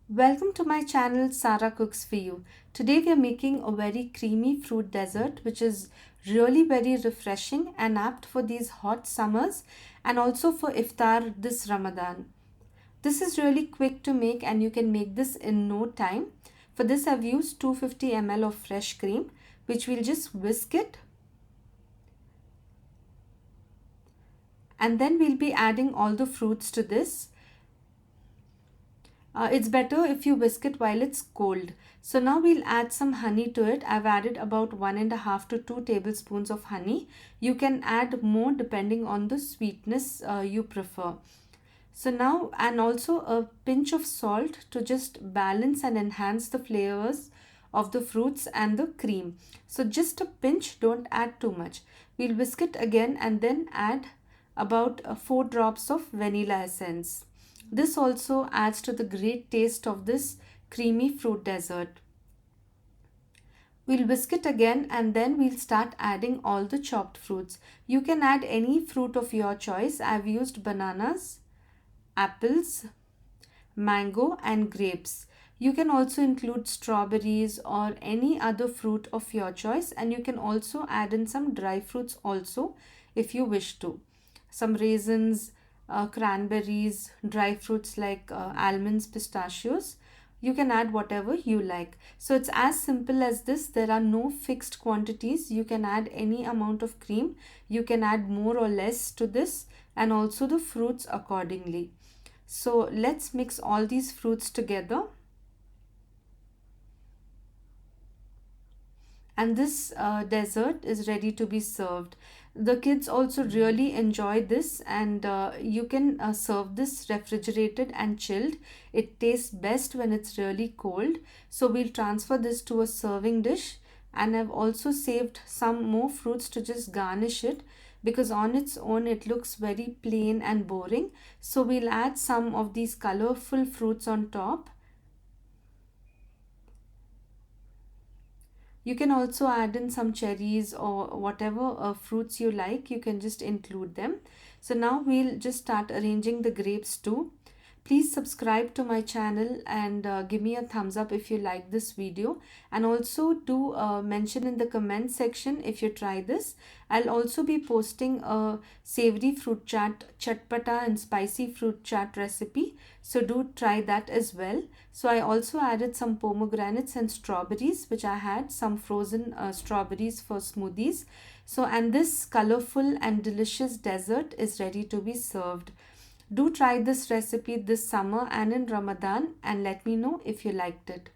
Welcome to my channel Sara Cooks for You. Today we are making a very creamy fruit dessert which is really very refreshing and apt for these hot summers and also for Iftar this Ramadan. This is really quick to make and you can make this in no time. For this I've used 250 ml of fresh cream which we'll just whisk it, and then we'll be adding all the fruits to this. It's better if you whisk it while it's cold. So now we'll add some honey to it. I've added about 1.5 to 2 tablespoons of honey. You can add more depending on the sweetness you prefer. So now, and also a pinch of salt to just balance and enhance the flavors of the fruits and the cream. So just a pinch, don't add too much. We'll whisk it again and then add about 4 drops of vanilla essence. This also adds to the great taste of this creamy fruit dessert. We'll whisk it again and then we'll start adding all the chopped fruits. You can add any fruit of your choice. I've used bananas, apples, mango and grapes. You can also include strawberries or any other fruit of your choice, and you can also add in some dry fruits also if you wish to. Some raisins, cranberries, dry fruits like almonds, pistachios. You can add whatever you like. So it's as simple as this. There are no fixed quantities. You can add any amount of cream. You can add more or less to this, and also the fruits accordingly. So let's mix all these fruits together. And this dessert is ready to be served. The kids also really enjoy this, and you can serve this refrigerated and chilled. It tastes best when it's really cold. So we'll transfer this to a serving dish, and I've also saved some more fruits to just garnish it, because on its own it looks very plain and boring. So we'll add some of these colorful fruits on top. You can also add in some cherries or whatever fruits you like. You can just include them. So now we'll just start arranging the grapes too. Please subscribe to my channel and give me a thumbs up if you like this video, and also do mention in the comment section if you try this. I'll also be posting a savory fruit chaat, chatpata and spicy fruit chaat recipe, so do try that as well. So I also added some pomegranates and strawberries, which I had some frozen strawberries for smoothies. So, and this colorful and delicious dessert is ready to be served. Do try this recipe this summer and in Ramadan, and let me know if you liked it.